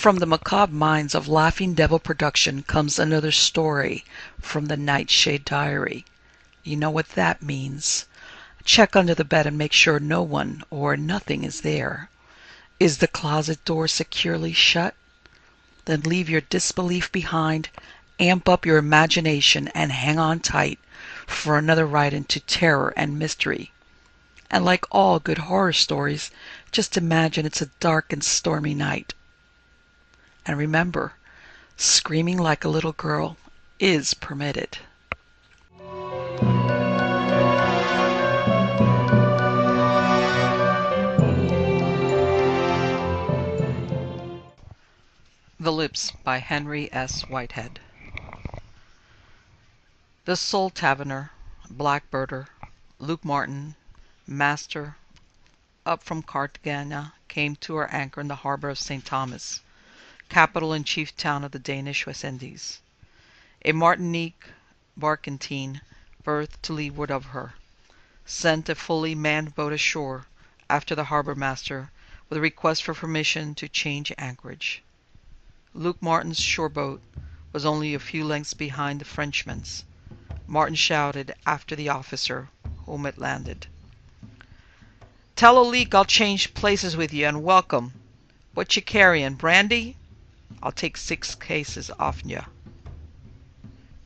From the macabre minds of Laughing Devil Production comes another story from the Nightshade Diary. You know what that means. Check under the bed and make sure no one or nothing is there. Is the closet door securely shut? Then leave your disbelief behind, amp up your imagination, and hang on tight for another ride into terror and mystery. And like all good horror stories, just imagine it's a dark and stormy night. And remember, screaming like a little girl is permitted. The Lips by Henry S. Whitehead. The Soul Taverner, Blackbirder, Luke Martin, master, up from Cartagena, came to her anchor in the harbor of St. Thomas, capital and chief town of the Danish West Indies. A Martinique barkentine berthed to leeward of her, sent a fully manned boat ashore after the harbour master with a request for permission to change anchorage. Luke Martin's shore boat was only a few lengths behind the Frenchman's. Martin shouted after the officer, whom it landed. "Tell Olik I'll change places with you, and welcome. What you carryin', brandy? I'll take 6 cases off'n you."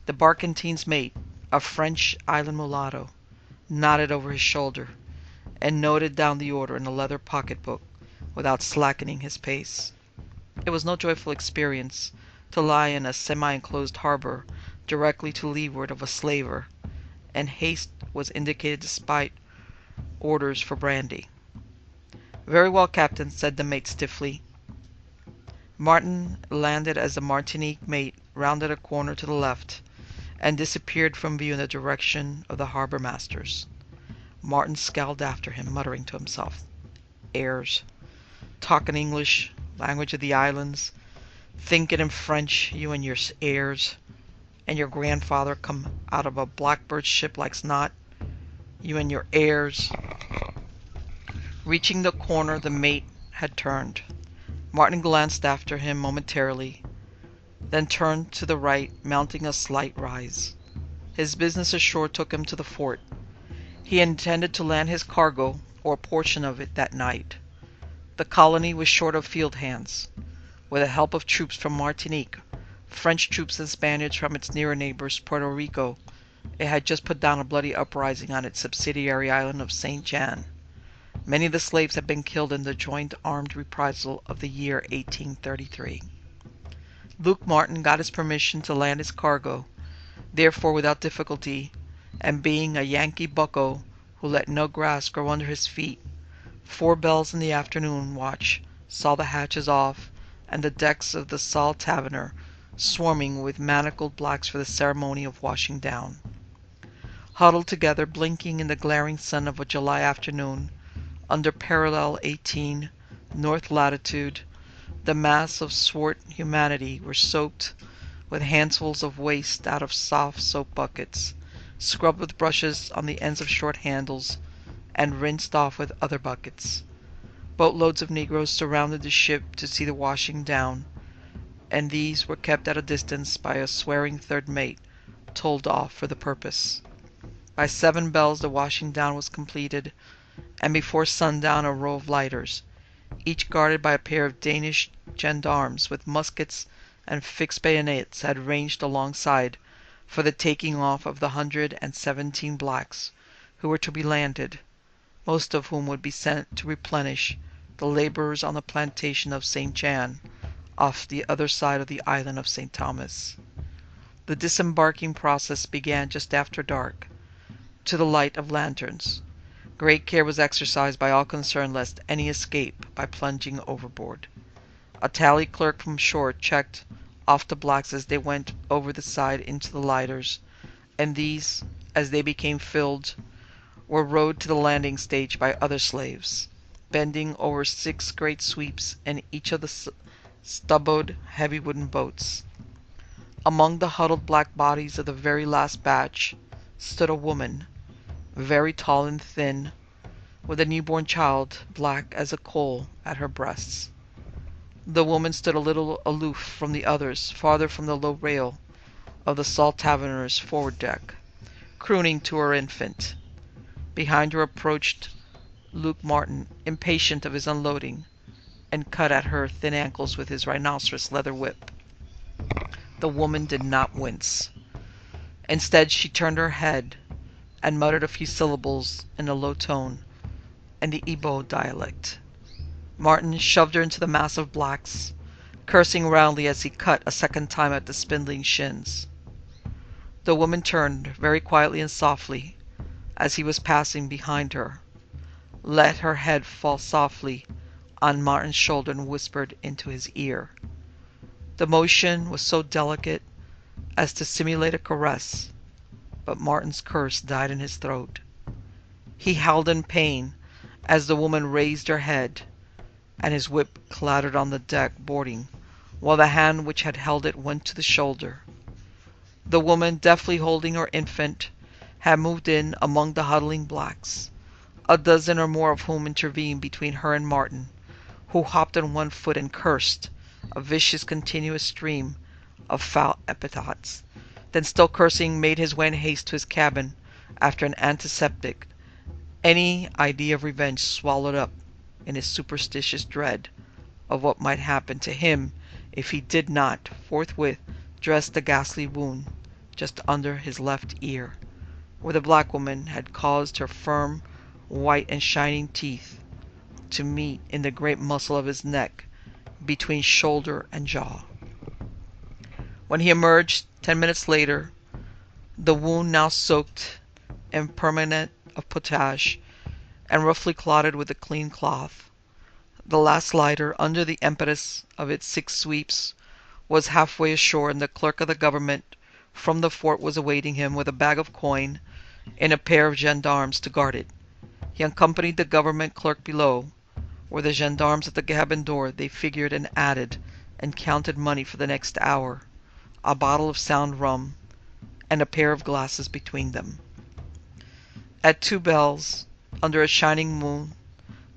The barkentine's mate, a French island mulatto, nodded over his shoulder, and noted down the order in a leather pocketbook without slackening his pace. It was no joyful experience to lie in a semi-enclosed harbor directly to leeward of a slaver, and haste was indicated despite orders for brandy. "Very well, Captain," said the mate stiffly. Martin landed as the Martinique mate rounded a corner to the left and disappeared from view in the direction of the harbour master's. Martin scowled after him, muttering to himself, "Airs. Talking English, language of the islands, thinking in French, you and your airs. And your grandfather come out of a blackbird ship like snot, you and your airs." Reaching the corner, the mate had turned. Martin glanced after him momentarily, then turned to the right, mounting a slight rise. His business ashore took him to the fort. He intended to land his cargo, or a portion of it, that night. The colony was short of field hands. With the help of troops from Martinique, French troops and Spaniards from its nearer neighbors, Puerto Rico, it had just put down a bloody uprising on its subsidiary island of St. John. Many of the slaves had been killed in the joint armed reprisal of the year 1833. Luke Martin got his permission to land his cargo, therefore without difficulty, and being a Yankee bucko who let no grass grow under his feet, 4 bells in the afternoon watch saw the hatches off and the decks of the Soul Taverner swarming with manacled blacks for the ceremony of washing down. Huddled together, blinking in the glaring sun of a July afternoon, under parallel 18, north latitude, the mass of swart humanity were soaked with handfuls of waste out of soft soap buckets, scrubbed with brushes on the ends of short handles, and rinsed off with other buckets. Boatloads of negroes surrounded the ship to see the washing down, and these were kept at a distance by a swearing third mate, told off for the purpose. By 7 bells the washing down was completed, and before sundown a row of lighters, each guarded by a pair of Danish gendarmes with muskets and fixed bayonets, had ranged alongside for the taking off of the 117 blacks who were to be landed, most of whom would be sent to replenish the labourers on the plantation of St. John, off the other side of the island of St. Thomas. The disembarking process began just after dark, to the light of lanterns. Great care was exercised by all concerned lest any escape by plunging overboard. A tally clerk from shore checked off the blacks as they went over the side into the lighters, and these, as they became filled, were rowed to the landing stage by other slaves, bending over 6 great sweeps in each of the stubboed, heavy wooden boats. Among the huddled black bodies of the very last batch stood a woman, very tall and thin, with a newborn child, black as a coal, at her breasts. The woman stood a little aloof from the others, farther from the low rail of the Salt Taverner's forward deck, crooning to her infant. Behind her approached Luke Martin, impatient of his unloading, and cut at her thin ankles with his rhinoceros leather whip. The woman did not wince. Instead, she turned her head and muttered a few syllables in a low tone in the Igbo dialect. Martin shoved her into the mass of blacks, cursing roundly as he cut a second time at the spindling shins. The woman turned, very quietly and softly, as he was passing behind her, let her head fall softly on Martin's shoulder and whispered into his ear. The motion was so delicate as to simulate a caress, but Martin's curse died in his throat. He howled in pain as the woman raised her head, and his whip clattered on the deck boarding, while the hand which had held it went to the shoulder. The woman, deftly holding her infant, had moved in among the huddling blacks, a dozen or more of whom intervened between her and Martin, who hopped on one foot and cursed, a vicious continuous stream of foul epithets, then still cursing made his way in haste to his cabin after an antiseptic, any idea of revenge swallowed up in his superstitious dread of what might happen to him if he did not forthwith dress the ghastly wound just under his left ear, where the black woman had caused her firm, white and shining teeth to meet in the great muscle of his neck between shoulder and jaw. When he emerged 10 minutes later, the wound now soaked in permanent of potash and roughly clotted with a clean cloth, the last lighter, under the impetus of its 6 sweeps, was halfway ashore, and the clerk of the government from the fort was awaiting him with a bag of coin and a pair of gendarmes to guard it. He accompanied the government clerk below, where the gendarmes at the cabin door. They figured and added and counted money for the next hour, a bottle of sound rum, and a pair of glasses between them. At 2 bells, under a shining moon,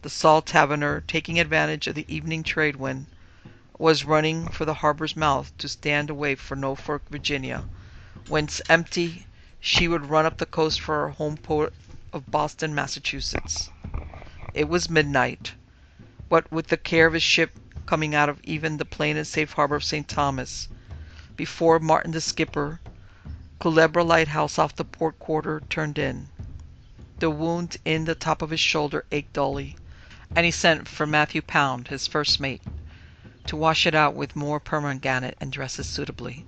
the Salt Taverner, taking advantage of the evening trade wind, was running for the harbor's mouth to stand away for Norfolk, Virginia, whence empty she would run up the coast for her home port of Boston, Massachusetts. It was midnight, what with the care of his ship coming out of even the plain and safe harbor of St. Thomas, before Martin the skipper, Culebra Lighthouse off the port quarter, turned in. The wound in the top of his shoulder ached dully, and he sent for Matthew Pound, his first mate, to wash it out with more permanganate and dress it suitably.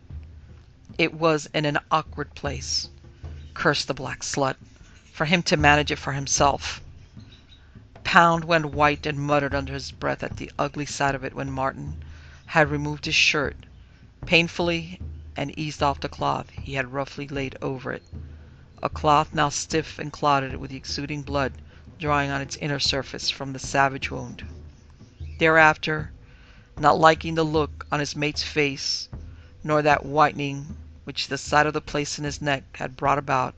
It was in an awkward place, curse the black slut, for him to manage it for himself. Pound went white and muttered under his breath at the ugly sight of it when Martin had removed his shirt painfully and eased off the cloth he had roughly laid over it, a cloth now stiff and clotted with the exuding blood drying on its inner surface from the savage wound. Thereafter, not liking the look on his mate's face, nor that whitening which the sight of the place in his neck had brought about,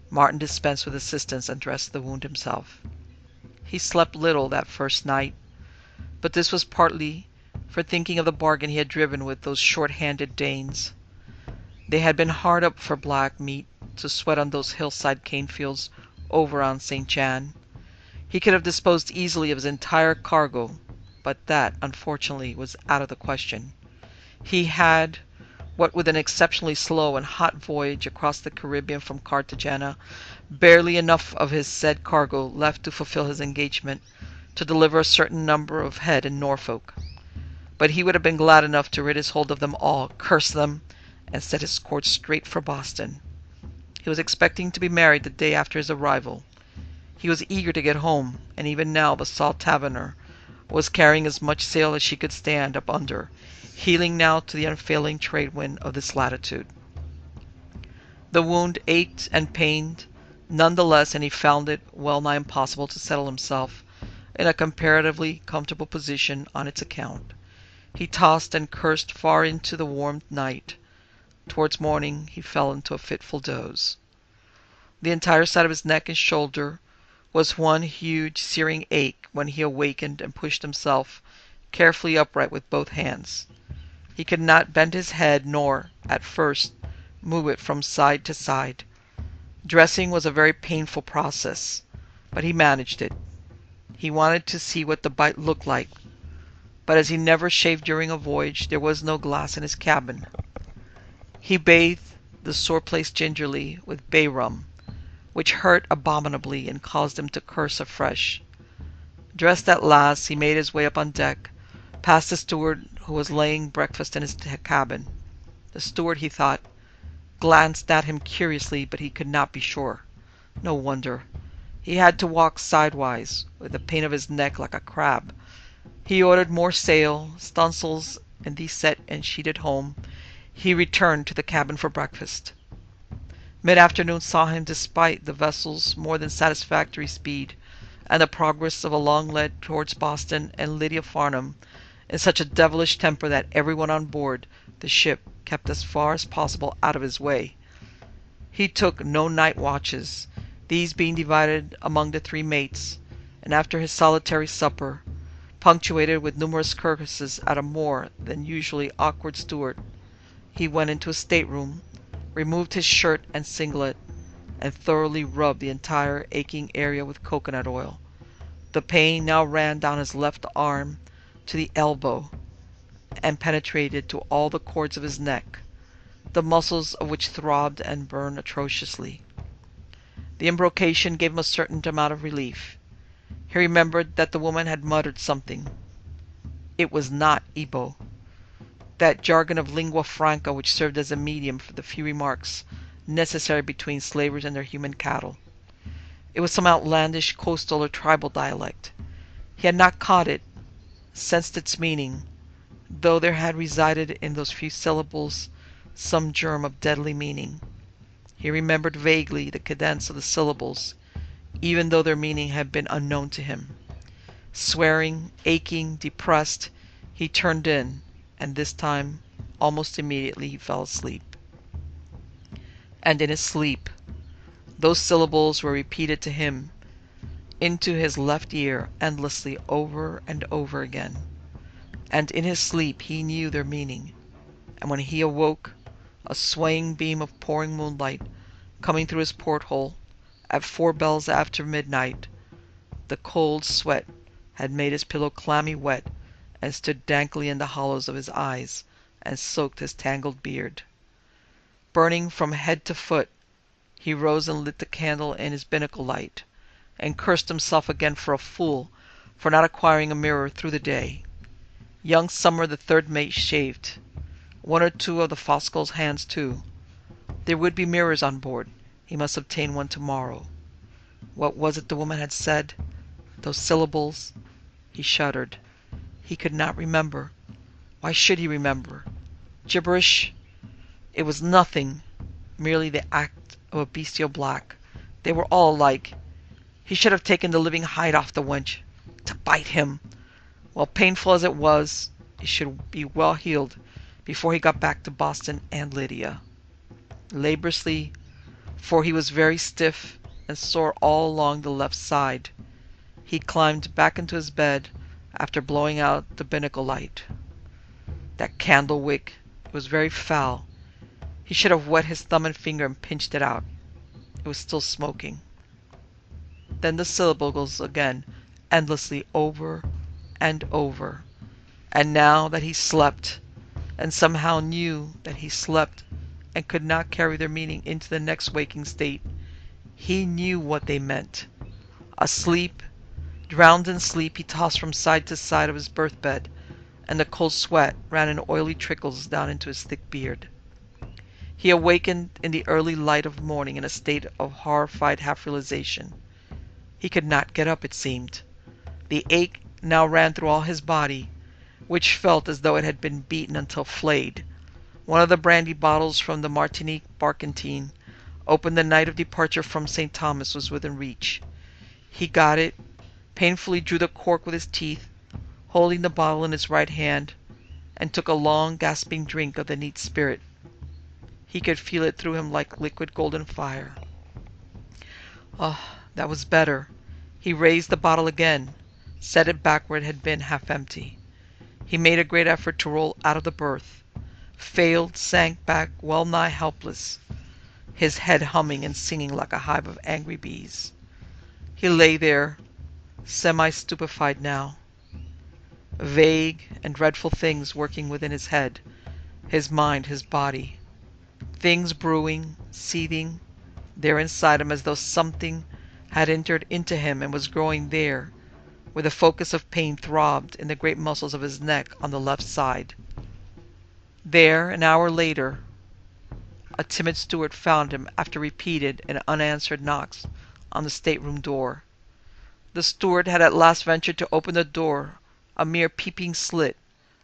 Martin dispensed with assistance and dressed the wound himself. He slept little that first night, but this was partly for thinking of the bargain he had driven with those short-handed Danes. They had been hard up for black meat to sweat on those hillside cane fields over on St. Jan. He could have disposed easily of his entire cargo, but that, unfortunately, was out of the question. He had, what with an exceptionally slow and hot voyage across the Caribbean from Cartagena, barely enough of his said cargo left to fulfill his engagement to deliver a certain number of head in Norfolk. But he would have been glad enough to rid his hold of them all, curse them, and set his course straight for Boston. He was expecting to be married the day after his arrival. He was eager to get home, and even now the Salt Taverner was carrying as much sail as she could stand up under, heeling now to the unfailing trade wind of this latitude. The wound ached and pained none the less, and he found it well nigh impossible to settle himself in a comparatively comfortable position on its account. He tossed and cursed far into the warm night. Towards morning he fell into a fitful doze. The entire side of his neck and shoulder was one huge searing ache when he awakened and pushed himself carefully upright with both hands. He could not bend his head nor, at first, move it from side to side. Dressing was a very painful process, but he managed it. He wanted to see what the bite looked like, but as he never shaved during a voyage, there was no glass in his cabin. He bathed the sore place gingerly with bay rum, which hurt abominably and caused him to curse afresh. Dressed at last, he made his way up on deck, past the steward who was laying breakfast in his cabin. The steward, he thought, glanced at him curiously, but he could not be sure. No wonder. He had to walk sidewise, with the pain of his neck like a crab. He ordered more sail, stunsails, and these set and sheeted home. He returned to the cabin for breakfast. Mid-afternoon saw him, despite the vessel's more than satisfactory speed, and the progress of a long lead towards Boston and Lydia Farnham, in such a devilish temper that everyone on board the ship kept as far as possible out of his way. He took no night watches, these being divided among the 3 mates, and after his solitary supper, punctuated with numerous curses at a more than usually awkward steward, he went into his stateroom, removed his shirt and singlet, and thoroughly rubbed the entire aching area with coconut oil. The pain now ran down his left arm to the elbow and penetrated to all the cords of his neck, the muscles of which throbbed and burned atrociously. The embrocation gave him a certain amount of relief. He remembered that the woman had muttered something. It was not Ebo, that jargon of lingua franca which served as a medium for the few remarks necessary between slavers and their human cattle. It was some outlandish coastal or tribal dialect. He had not caught it, sensed its meaning, though there had resided in those few syllables some germ of deadly meaning. He remembered vaguely the cadence of the syllables, even though their meaning had been unknown to him. Swearing, aching, depressed, he turned in, and this time, almost immediately, he fell asleep. And in his sleep, those syllables were repeated to him into his left ear endlessly over and over again. And in his sleep he knew their meaning. And when he awoke, a swaying beam of pouring moonlight coming through his porthole at 4 bells after midnight, the cold sweat had made his pillow clammy wet and stood dankly in the hollows of his eyes and soaked his tangled beard. Burning from head to foot, he rose and lit the candle in his binnacle light, and cursed himself again for a fool for not acquiring a mirror through the day. Young Summer, the 3rd mate, shaved. 1 or 2 of the Foscal's hands too. There would be mirrors on board. He must obtain one tomorrow. What was it the woman had said? Those syllables? He shuddered. He could not remember. Why should he remember? Gibberish? It was nothing. Merely the act of a bestial black. They were all alike. He should have taken the living hide off the wench. To bite him! Well, painful as it was, it should be well healed before he got back to Boston and Lydia. Laboriously, for he was very stiff and sore all along the left side, he climbed back into his bed after blowing out the binnacle light. That candle wick, it was very foul. He should have wet his thumb and finger and pinched it out. It was still smoking. Then the syllables again, endlessly over and over. And now that he slept, and somehow knew that he slept and could not carry their meaning into the next waking state, he knew what they meant. Asleep, drowned in sleep, he tossed from side to side of his berth bed, and the cold sweat ran in oily trickles down into his thick beard. He awakened in the early light of morning in a state of horrified half-realization. He could not get up, it seemed. The ache now ran through all his body, which felt as though it had been beaten until flayed. One of the brandy bottles from the Martinique barkentine, opened the night of departure from St. Thomas, was within reach. He got it, painfully drew the cork with his teeth, holding the bottle in his right hand, and took a long gasping drink of the neat spirit. He could feel it through him like liquid golden fire. Oh, that was better. He raised the bottle again, set it back where it had been half empty. He made a great effort to roll out of the berth, failed, sank back well nigh helpless, his head humming and singing like a hive of angry bees. He lay there, semi-stupefied now, vague and dreadful things working within his head, his mind, his body, things brewing, seething, there inside him as though something had entered into him and was growing there, where the focus of pain throbbed in the great muscles of his neck on the left side. There, an hour later, a timid steward found him after repeated and unanswered knocks on the stateroom door. The steward had at last ventured to open the door a mere peeping slit,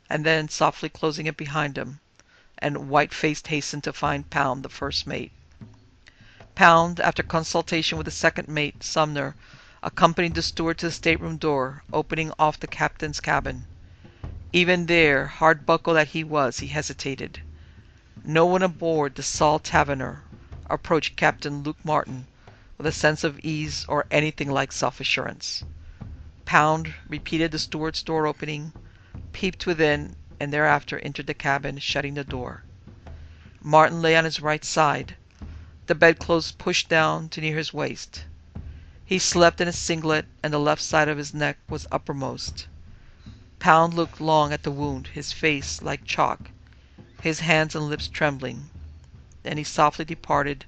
and then softly closing it behind him, and white-faced hastened to find Pound, the first mate. Pound, after consultation with the second mate, Sumner, accompanied the steward to the stateroom door, opening off the captain's cabin. Even there, hard-buckled that he was, he hesitated. No one aboard the Saul Taverner approached Captain Luke Martin with a sense of ease or anything like self-assurance. Pound repeated the steward's door opening, peeped within, and thereafter entered the cabin, shutting the door. Martin lay on his right side, the bedclothes pushed down to near his waist. He slept in a singlet, and the left side of his neck was uppermost. Pound looked long at the wound, his face like chalk, his hands and lips trembling. Then he softly departed,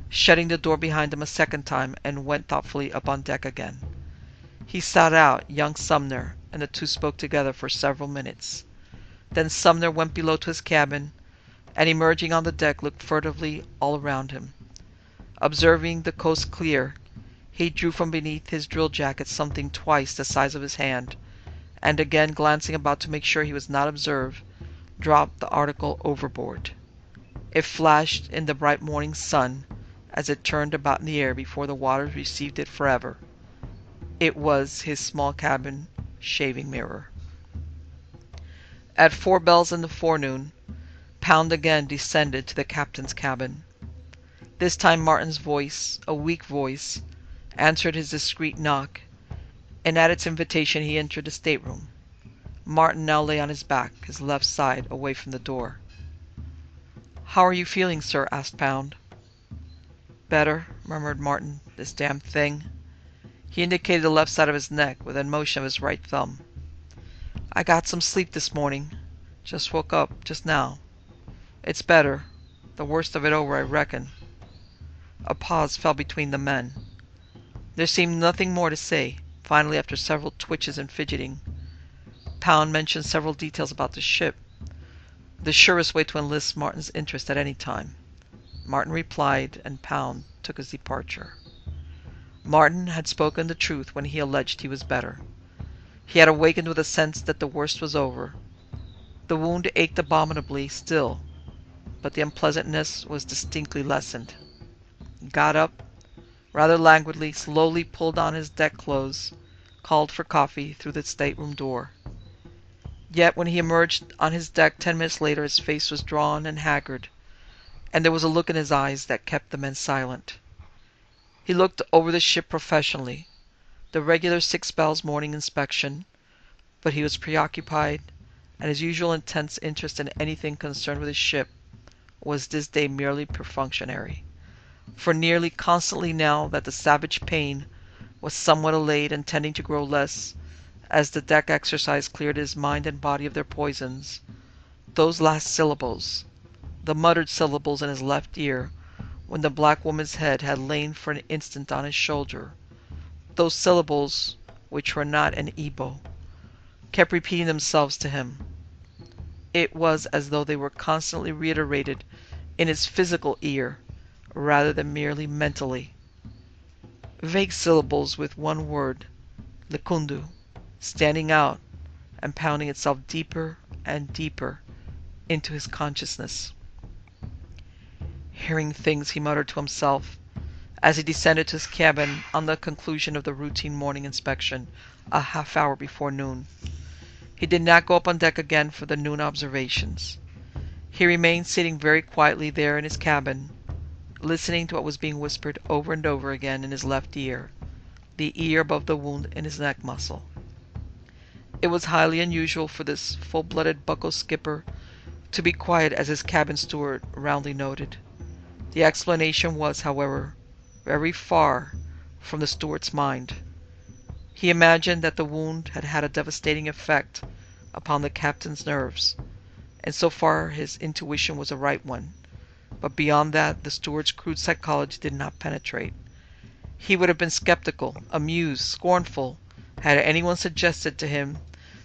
shutting the door behind him a second time, and went thoughtfully up on deck again. He sought out young Sumner, and the two spoke together for several minutes. Then Sumner went below to his cabin, and emerging on the deck looked furtively all around him. Observing the coast clear, he drew from beneath his drill jacket something twice the size of his hand, and again glancing about to make sure he was not observed, dropped the article overboard. It flashed in the bright morning sun as it turned about in the air before the waters received it forever. It was his small cabin shaving mirror. At 4 bells in the forenoon, Pound again descended to the captain's cabin. This time Martin's voice, a weak voice, answered his discreet knock, and at its invitation he entered the stateroom. Martin now lay on his back, his left side away from the door. "How are you feeling, sir?" asked Pound. "Better," murmured Martin. "This damned thing." He indicated the left side of his neck with a motion of his right thumb. "I got some sleep this morning. Just woke up, just now. It's better. The worst of it over, I reckon." A pause fell between the men. There seemed nothing more to say. Finally, after several twitches and fidgeting, Pound mentioned several details about the ship, the surest way to enlist Martin's interest at any time. Martin replied, and Pound took his departure. Martin had spoken the truth when he alleged he was better. He had awakened with a sense that the worst was over. The wound ached abominably still, but the unpleasantness was distinctly lessened. He got up, rather languidly, slowly pulled on his deck clothes, called for coffee through the stateroom door. Yet when he emerged on his deck 10 minutes later, his face was drawn and haggard, and there was a look in his eyes that kept the men silent. He looked over the ship professionally, the regular 6 bells morning inspection, but he was preoccupied, and his usual intense interest in anything concerned with his ship was this day merely perfunctory. For nearly constantly now that the savage pain was somewhat allayed and tending to grow less, as the deck exercise cleared his mind and body of their poisons, those last syllables, the muttered syllables in his left ear, when the black woman's head had lain for an instant on his shoulder, those syllables, which were not an Igbo, kept repeating themselves to him. It was as though they were constantly reiterated in his physical ear, rather than merely mentally. Vague syllables with one word, Lekundu, standing out and pounding itself deeper and deeper into his consciousness. Hearing things, he muttered to himself, as he descended to his cabin on the conclusion of the routine morning inspection, a half-hour before noon. He did not go up on deck again for the noon observations. He remained sitting very quietly there in his cabin, listening to what was being whispered over and over again in his left ear, the ear above the wound in his neck muscle. It was highly unusual for this full-blooded bucko skipper to be quiet, as his cabin steward roundly noted. The explanation was, however, very far from the steward's mind. He imagined that the wound had had a devastating effect upon the captain's nerves, and so far his intuition was a right one. But beyond that, the steward's crude psychology did not penetrate. He would have been skeptical, amused, scornful, had anyone suggested to him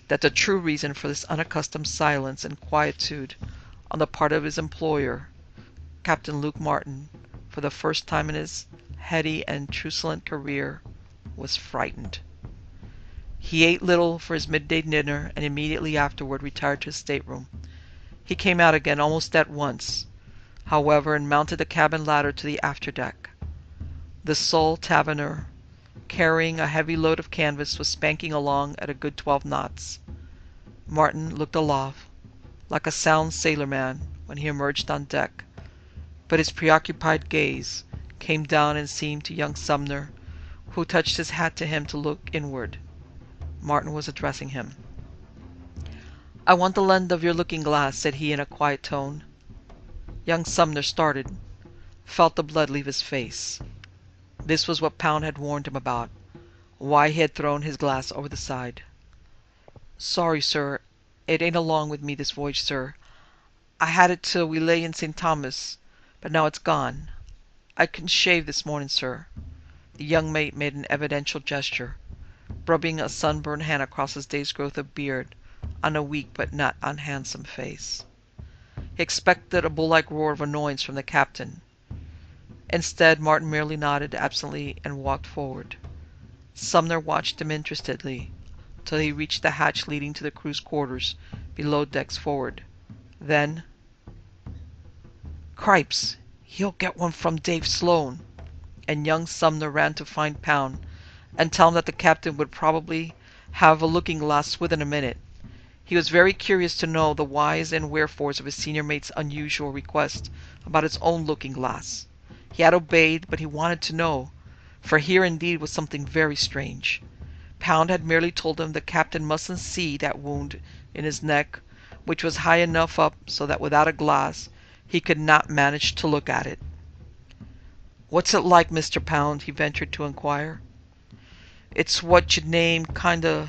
that the true reason for this unaccustomed silence and quietude on the part of his employer, Captain Luke Martin, for the first time in his heady and truculent career, was frightened. He ate little for his midday dinner and immediately afterward retired to his stateroom. He came out again almost at once, however, and mounted the cabin ladder to the afterdeck. The sole taverner, carrying a heavy load of canvas, was spanking along at a good 12 knots. Martin looked aloft, like a sound sailorman, when he emerged on deck, but his preoccupied gaze came down and seemed to young Sumner, who touched his hat to him, to look inward. Martin was addressing him. "I want the lend of your looking-glass," said he in a quiet tone. Young Sumner started, felt the blood leave his face. This was what Pound had warned him about, why he had thrown his glass over the side. "Sorry, sir. It ain't along with me this voyage, sir. I had it till we lay in St. Thomas, but now it's gone. I couldn't shave this morning, sir." The young mate made an evidential gesture, rubbing a sunburned hand across his day's growth of beard on a weak but not unhandsome face. He expected a bull-like roar of annoyance from the captain. Instead, Martin merely nodded absently and walked forward. Sumner watched him interestedly till he reached the hatch leading to the crew's quarters below decks forward. Then, "Cripes, he'll get one from Dave Sloane," and young Sumner ran to find Pound and tell him that the captain would probably have a looking-glass within a minute. He was very curious to know the whys and wherefores of his senior mate's unusual request about his own looking-glass. He had obeyed, but he wanted to know, for here indeed was something very strange. Pound had merely told him the captain mustn't see that wound in his neck, which was high enough up so that without a glass he could not manage to look at it. "What's it like, Mr. Pound?" he ventured to inquire. "It's what you'd name kind o'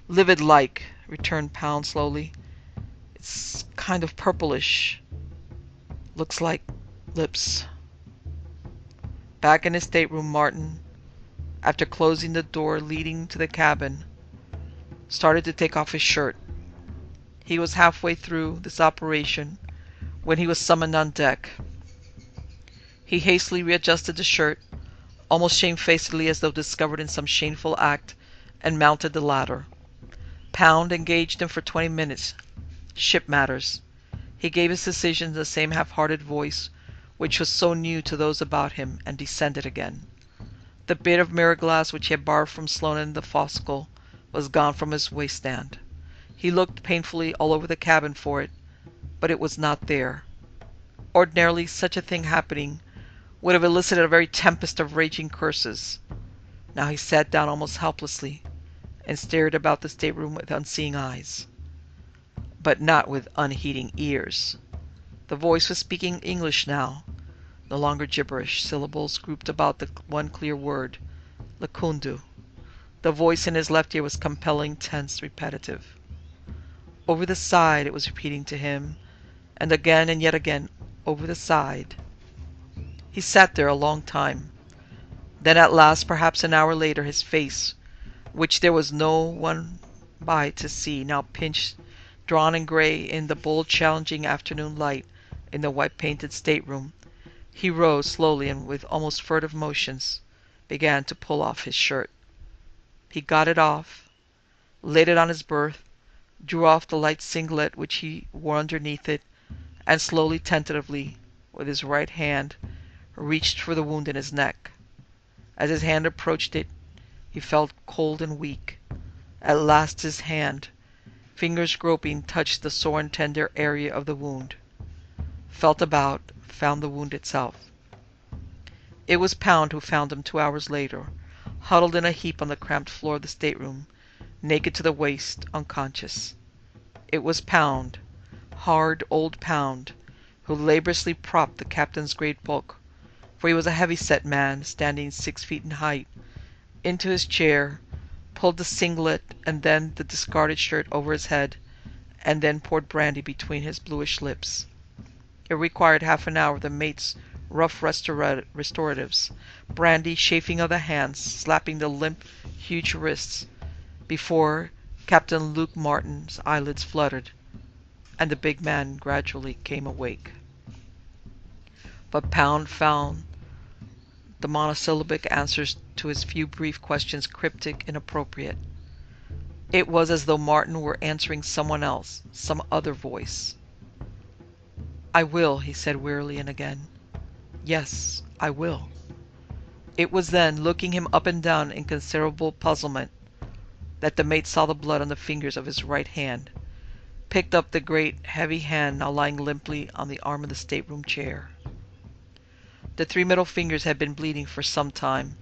livid-like," returned Pound slowly. "It's kind of purplish. Looks like lips." Back in his stateroom, Martin, after closing the door leading to the cabin, started to take off his shirt. He was halfway through this operation when he was summoned on deck. He hastily readjusted the shirt, almost shamefacedly as though discovered in some shameful act, and mounted the ladder. Pound engaged him for 20 minutes. Ship matters. He gave his decision in the same half-hearted voice which was so new to those about him, and descended again. The bit of mirror-glass which he had borrowed from Sloane in the forecastle was gone from his waiststand. He looked painfully all over the cabin for it, but it was not there. Ordinarily, such a thing happening would have elicited a very tempest of raging curses. Now he sat down almost helplessly, and stared about the stateroom with unseeing eyes, but not with unheeding ears. The voice was speaking English now, no longer gibberish, syllables grouped about the one clear word, Lakundu. The voice in his left ear was compelling, tense, repetitive. Over the side, it was repeating to him, and yet again, over the side. He sat there a long time. Then at last, perhaps an hour later, his face, which there was no one by to see, now pinched, drawn and grey in the bold challenging afternoon light in the white-painted stateroom, he rose slowly and with almost furtive motions began to pull off his shirt. He got it off, laid it on his berth, drew off the light singlet which he wore underneath it, and slowly, tentatively, with his right hand, reached for the wound in his neck. As his hand approached it, he felt cold and weak. At last his hand, fingers groping, touched the sore and tender area of the wound. Felt about, found the wound itself. It was Pound who found him 2 hours later, huddled in a heap on the cramped floor of the stateroom, naked to the waist, unconscious. It was Pound, hard old Pound, who laboriously propped the captain's great bulk, for he was a heavy-set man, standing 6 feet in height, into his chair, pulled the singlet and then the discarded shirt over his head, and then poured brandy between his bluish lips. It required half an hour of the mate's rough restoratives, brandy, chafing of the hands, slapping the limp, huge wrists, before Captain Luke Martin's eyelids fluttered, and the big man gradually came awake. But Pound found the monosyllabic answers to his few brief questions cryptic, inappropriate. It was as though Martin were answering someone else, some other voice. "I will," he said wearily and again. "Yes, I will." It was then, looking him up and down in considerable puzzlement, that the mate saw the blood on the fingers of his right hand, picked up the great heavy hand now lying limply on the arm of the stateroom chair. The 3 middle fingers had been bleeding for some time.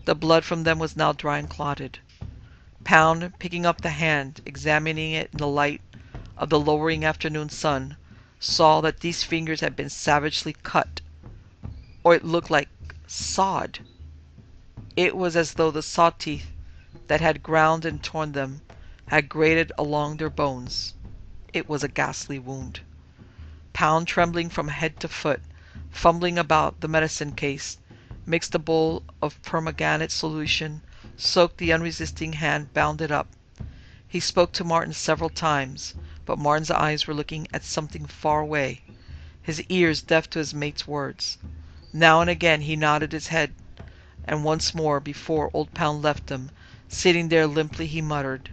The blood from them was now dry and clotted. Pound, picking up the hand, examining it in the light of the lowering afternoon sun, saw that these fingers had been savagely cut, or it looked like sawed. It was as though the saw teeth that had ground and torn them had grated along their bones. It was a ghastly wound. Pound, trembling from head to foot, fumbling about the medicine case, mixed a bowl of permanganate solution, soaked the unresisting hand, bound it up. He spoke to Martin several times, but Martin's eyes were looking at something far away, his ears deaf to his mate's words. Now and again he nodded his head, and once more, before old Pound left him, sitting there limply, he muttered,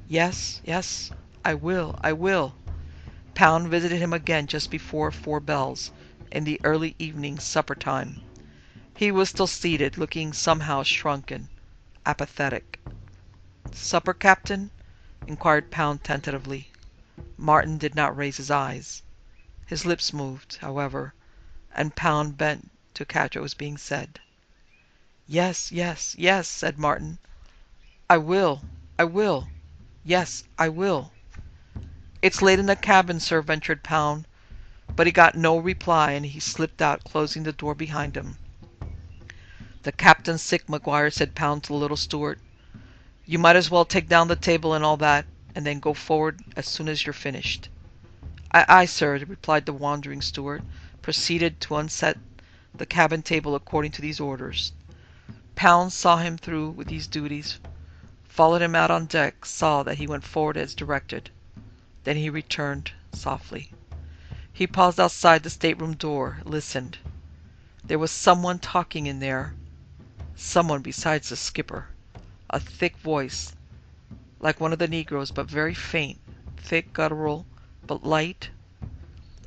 "Yes, yes, I will, I will." Pound visited him again just before 4 bells, in the early evening supper time. He was still seated, looking somehow shrunken, apathetic. "Supper, Captain?" inquired Pound tentatively. Martin did not raise his eyes. His lips moved, however, and Pound bent to catch what was being said. "Yes, yes, yes," said Martin. "I will, I will. Yes, I will." "It's late in the cabin, sir," ventured Pound, but he got no reply, and he slipped out, closing the door behind him. "The captain's sick, Maguire," said Pound to the little steward. "You might as well take down the table and all that, and then go forward as soon as you're finished." "Aye, aye, sir," replied the wandering steward, proceeded to unset the cabin table according to these orders. Pound saw him through with these duties, followed him out on deck, saw that he went forward as directed. Then he returned softly. He paused outside the stateroom door, listened. There was someone talking in there. Someone besides the skipper. A thick voice, like one of the negroes, but very faint, thick, guttural, but light.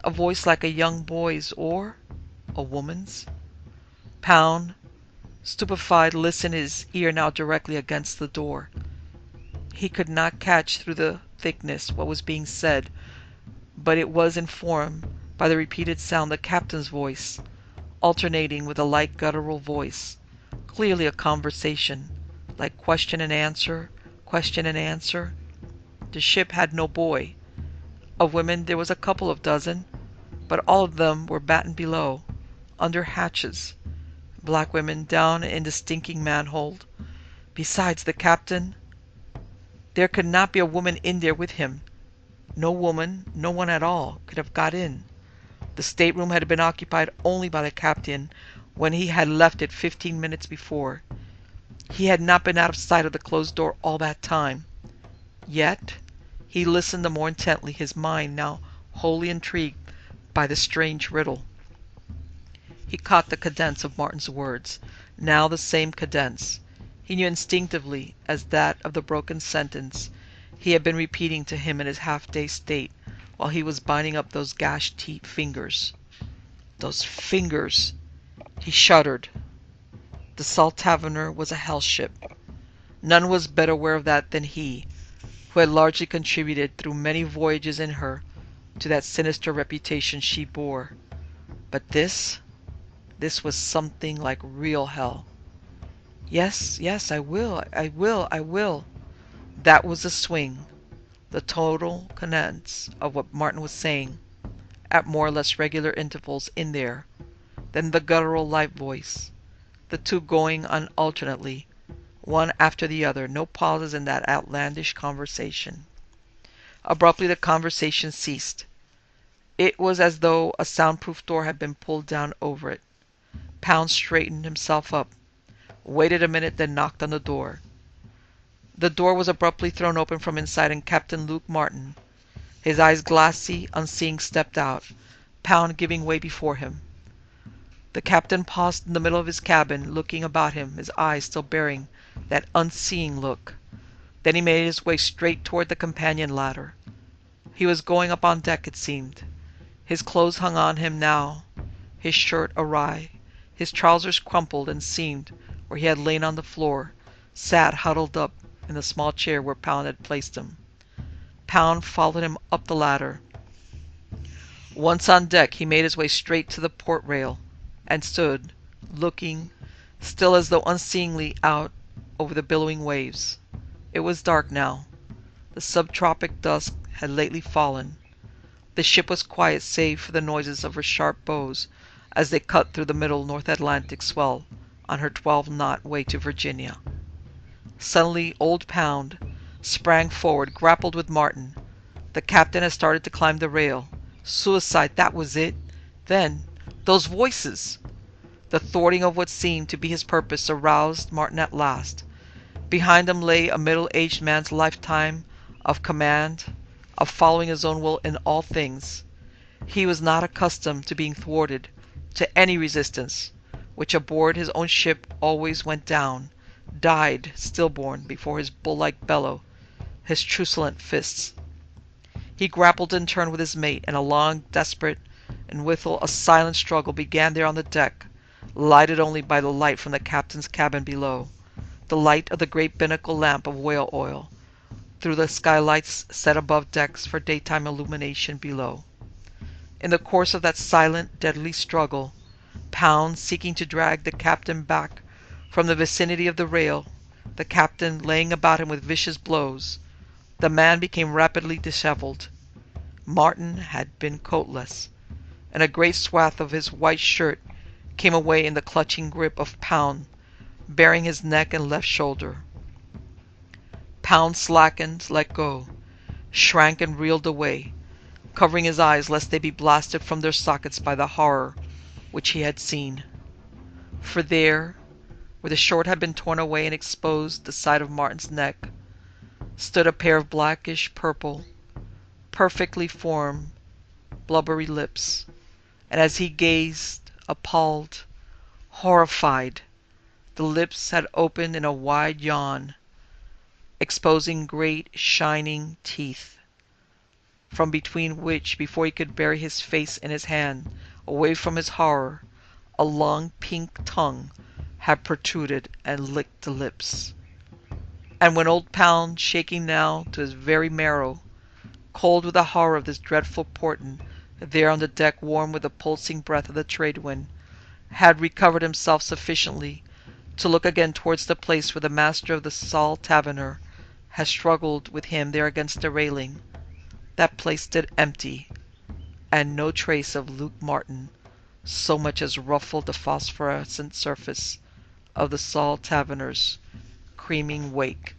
A voice like a young boy's or a woman's. Pound, stupefied, listened, his ear now directly against the door. He could not catch through the thickness what was being said, but it was informed by the repeated sound, the captain's voice, alternating with a light guttural voice, clearly a conversation, like question and answer, question and answer. The ship had no boy. Of women there was a couple of dozen, but all of them were battened below, under hatches. Black women down in the stinking manhold. Besides the captain, there could not be a woman in there with him. No woman, no one at all, could have got in. The stateroom had been occupied only by the captain when he had left it 15 minutes before. He had not been out of sight of the closed door all that time. Yet he listened the more intently, his mind now wholly intrigued by the strange riddle. He caught the cadence of Martin's words, now the same cadence. He knew instinctively as that of the broken sentence he had been repeating to him in his half-dazed state while he was binding up those gashed fingers. Those fingers! He shuddered. The Salt Taverner was a hell ship. None was better aware of that than he, who had largely contributed through many voyages in her to that sinister reputation she bore. But this was something like real hell. "Yes, yes, I will, I will, I will." That was the swing, the total condense of what Martin was saying, at more or less regular intervals in there, then the guttural light voice, the two going on alternately, one after the other, no pauses in that outlandish conversation. Abruptly the conversation ceased. It was as though a soundproof door had been pulled down over it. Pound straightened himself up, waited a minute, then knocked on the door. The door was abruptly thrown open from inside, and Captain Luke Martin, his eyes glassy, unseeing, stepped out, Pound giving way before him. The captain paused in the middle of his cabin, looking about him, his eyes still bearing that unseeing look. Then he made his way straight toward the companion ladder. He was going up on deck, it seemed. His clothes hung on him now, his shirt awry, his trousers crumpled, and seemed, where he had lain on the floor, sat huddled up in the small chair where Pound had placed him. Pound followed him up the ladder. Once on deck, he made his way straight to the port rail, and stood, looking, still as though unseeingly, out over the billowing waves. It was dark now. The subtropic dusk had lately fallen. The ship was quiet save for the noises of her sharp bows as they cut through the middle North Atlantic swell on her 12-knot way to Virginia. Suddenly old Pound sprang forward, grappled with Martin. The captain had started to climb the rail. Suicide, that was it. Then, those voices! The thwarting of what seemed to be his purpose aroused Martin at last. Behind him lay a middle-aged man's lifetime of command, of following his own will in all things. He was not accustomed to being thwarted, to any resistance, which aboard his own ship always went down, died stillborn before his bull-like bellow, his truculent fists. He grappled in turn with his mate, and a long, desperate, and withal a silent struggle began there on the deck, lighted only by the light from the captain's cabin below, the light of the great binnacle lamp of whale oil, through the skylights set above decks for daytime illumination below. In the course of that silent, deadly struggle, Pound seeking to drag the captain back from the vicinity of the rail, the captain laying about him with vicious blows, the man became rapidly dishevelled. Martin had been coatless, and a great swath of his white shirt came away in the clutching grip of Pound, bearing his neck and left shoulder. Pound slackened, let go, shrank and reeled away, covering his eyes lest they be blasted from their sockets by the horror which he had seen. For there, where the short had been torn away and exposed the side of Martin's neck, stood a pair of blackish purple, perfectly formed, blubbery lips, and as he gazed, appalled, horrified, the lips had opened in a wide yawn, exposing great shining teeth, from between which, before he could bury his face in his hand, away from his horror, a long pink tongue had protruded and licked the lips. And when old Pound, shaking now to his very marrow, cold with the horror of this dreadful portent, there on the deck warm with the pulsing breath of the trade wind, had recovered himself sufficiently to look again towards the place where the master of the Saul Taverner had struggled with him there against the railing, that place stood empty, and no trace of Luke Martin so much as ruffled the phosphorescent surface of the Saul Taverner's creaming wake.